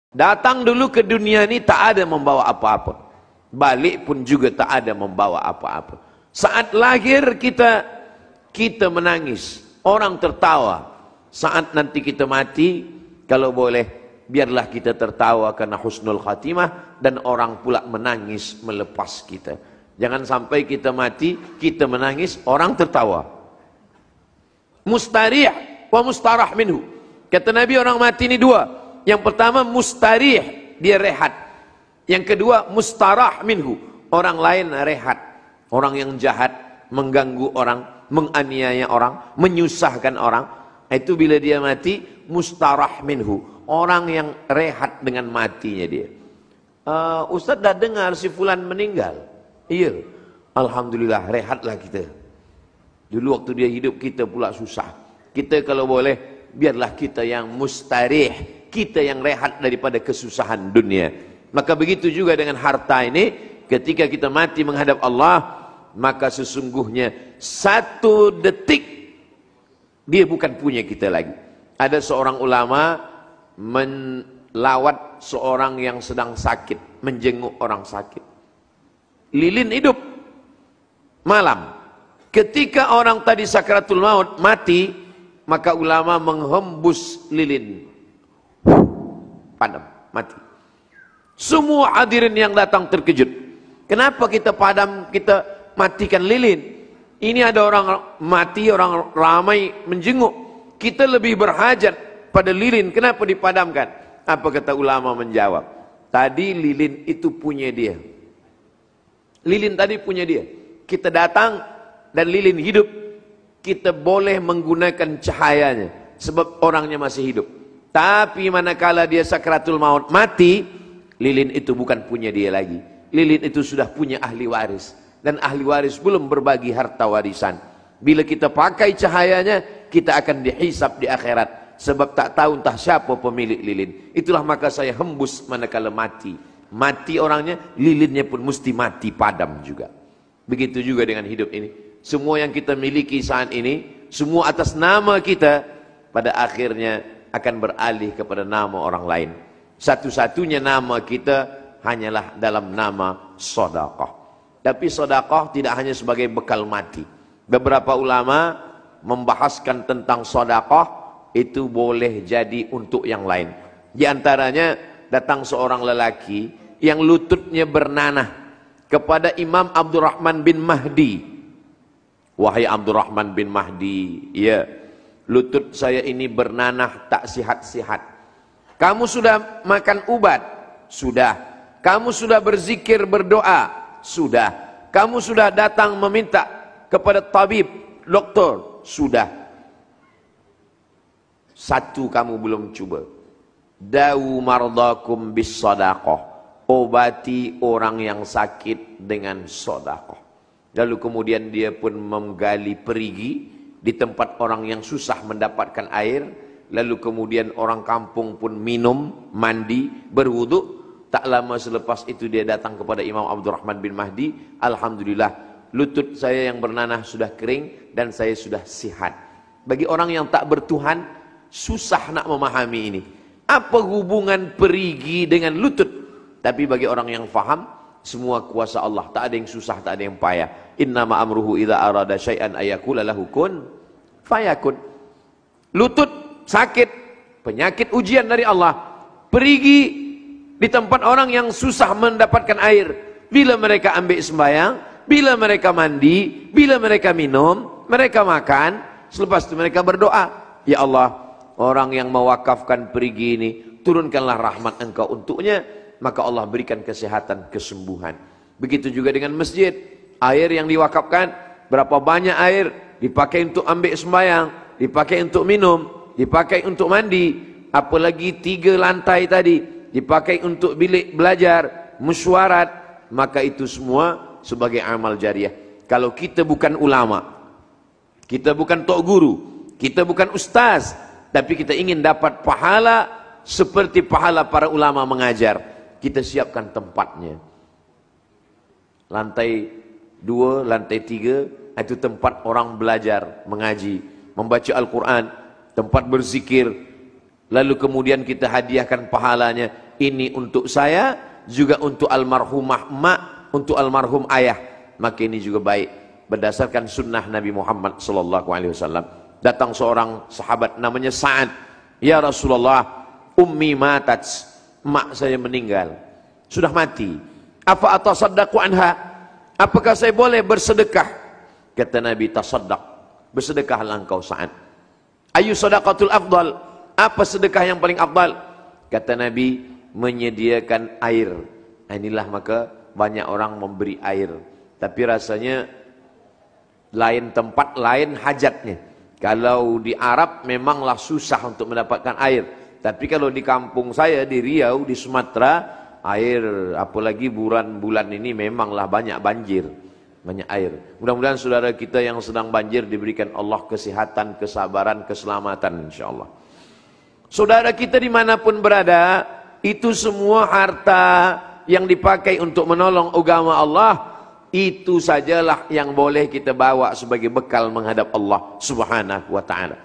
Datang dulu ke dunia ini tak ada membawa apa-apa. Balik pun juga tak ada membawa apa-apa. Saat lahir kita menangis, orang tertawa. Saat nanti kita mati, kalau boleh biarlah kita tertawa karena husnul khatimah, dan orang pula menangis melepas kita. Jangan sampai kita mati, kita menangis, orang tertawa. Mustarih wa mustarah minhu. Kata Nabi, orang mati ini dua. Yang pertama mustarih, dia rehat. Yang kedua mustarah minhu, orang lain rehat. Orang yang jahat, mengganggu orang, menganiaya orang, menyusahkan orang, itu bila dia mati mustarah minhu, orang yang rehat dengan matinya dia. Ustaz dah dengar si fulan meninggal. Iya, alhamdulillah, rehatlah kita. Dulu waktu dia hidup kita pula susah. Kita kalau boleh biarlah kita yang mustarih, kita yang rehat daripada kesusahan dunia. Maka begitu juga dengan harta ini, ketika kita mati menghadap Allah, maka sesungguhnya satu detik dia bukan punya kita lagi. Ada seorang ulama melawat seorang yang sedang sakit, menjenguk orang sakit. Lilin hidup malam. Ketika orang tadi sakratul maut mati, maka ulama menghembus lilin, padam, mati. Semua hadirin yang datang terkejut. Kenapa kita padam, kita matikan lilin? Ini ada orang mati, orang ramai menjenguk. Kita lebih berhajat pada lilin, kenapa dipadamkan? Apa kata ulama menjawab? Tadi lilin itu punya dia. Lilin tadi punya dia. Kita datang dan lilin hidup, kita boleh menggunakan cahayanya sebab orangnya masih hidup. Tapi manakala dia sakratul maut mati, lilin itu bukan punya dia lagi. Lilin itu sudah punya ahli waris, dan ahli waris belum berbagi harta warisan. Bila kita pakai cahayanya, kita akan dihisap di akhirat, sebab tak tahu entah siapa pemilik lilin. Itulah maka saya hembus manakala mati. Mati orangnya, lilinnya pun mesti mati, padam juga. Begitu juga dengan hidup ini. Semua yang kita miliki saat ini, semua atas nama kita, pada akhirnya akan beralih kepada nama orang lain. Satu-satunya nama kita hanyalah dalam nama sedekah. Tapi sedekah tidak hanya sebagai bekal mati. Beberapa ulama membahaskan tentang sedekah itu boleh jadi untuk yang lain. Di antaranya datang seorang lelaki yang lututnya bernanah kepada Imam Abdurrahman bin Mahdi. Wahai Abdurrahman bin Mahdi, ya, lutut saya ini bernanah tak sihat-sihat. Kamu sudah makan ubat? Sudah. Kamu sudah berzikir berdoa? Sudah. Kamu sudah datang meminta kepada tabib, doktor? Sudah. Satu kamu belum coba. Dawu mardakum bis sadaqah. Obati orang yang sakit dengan sedekah. Lalu kemudian dia pun menggali perigi di tempat orang yang susah mendapatkan air. Lalu kemudian orang kampung pun minum, mandi, berwudu. Tak lama selepas itu dia datang kepada Imam Abdurrahman bin Mahdi. Alhamdulillah, lutut saya yang bernanah sudah kering dan saya sudah sihat. Bagi orang yang tak bertuhan, susah nak memahami ini. Apa hubungan perigi dengan lutut? Tapi bagi orang yang faham, semua kuasa Allah, tak ada yang susah, tak ada yang payah. Innama amruhu idza arada syai'an ayaqula lahu kun fayakun. Lutut sakit, penyakit ujian dari Allah. Perigi di tempat orang yang susah mendapatkan air. Bila mereka ambil sembahyang, bila mereka mandi, bila mereka minum, mereka makan, selepas itu mereka berdoa, ya Allah, orang yang mewakafkan perigi ini, turunkanlah rahmat Engkau untuknya, maka Allah berikan kesehatan, kesembuhan. Begitu juga dengan masjid. Air yang diwakafkan, berapa banyak air dipakai untuk ambil sembahyang, dipakai untuk minum, dipakai untuk mandi, apalagi 3 lantai tadi dipakai untuk bilik belajar, mesyuarat, maka itu semua sebagai amal jariah. Kalau kita bukan ulama, kita bukan tok guru, kita bukan ustaz, tapi kita ingin dapat pahala seperti pahala para ulama mengajar, kita siapkan tempatnya. Lantai 2, lantai 3, itu tempat orang belajar, mengaji, membaca Al-Quran, tempat berzikir. Lalu kemudian kita hadiahkan pahalanya Ini untuk saya, juga untuk almarhumah emak, untuk almarhum ayah. Maka ini juga baik berdasarkan sunnah Nabi Muhammad sallallahu alaihi wasallam. Datang seorang sahabat namanya Sa'ad, "Ya Rasulullah, ummi matat." Mak saya meninggal, sudah mati. "Afa atasaddaqu anha?" Apakah saya boleh bersedekah? Kata Nabi, "Tasaddaq." Bersedekahlah engkau Sa'ad. "Ayu sadaqatul afdal?" Apa sedekah yang paling afdal? Kata Nabi, menyediakan air. Inilah maka banyak orang memberi air, tapi rasanya lain tempat, lain hajatnya. Kalau di Arab memanglah susah untuk mendapatkan air, tapi kalau di kampung saya di Riau, di Sumatera, air, apalagi bulan-bulan ini memanglah banyak banjir, banyak air. Mudah-mudahan saudara kita yang sedang banjir diberikan Allah kesehatan, kesabaran, keselamatan insyaallah. Saudara kita dimanapun berada, itu semua harta yang dipakai untuk menolong agama Allah, itu sajalah yang boleh kita bawa sebagai bekal menghadap Allah Subhanahu wa ta'ala.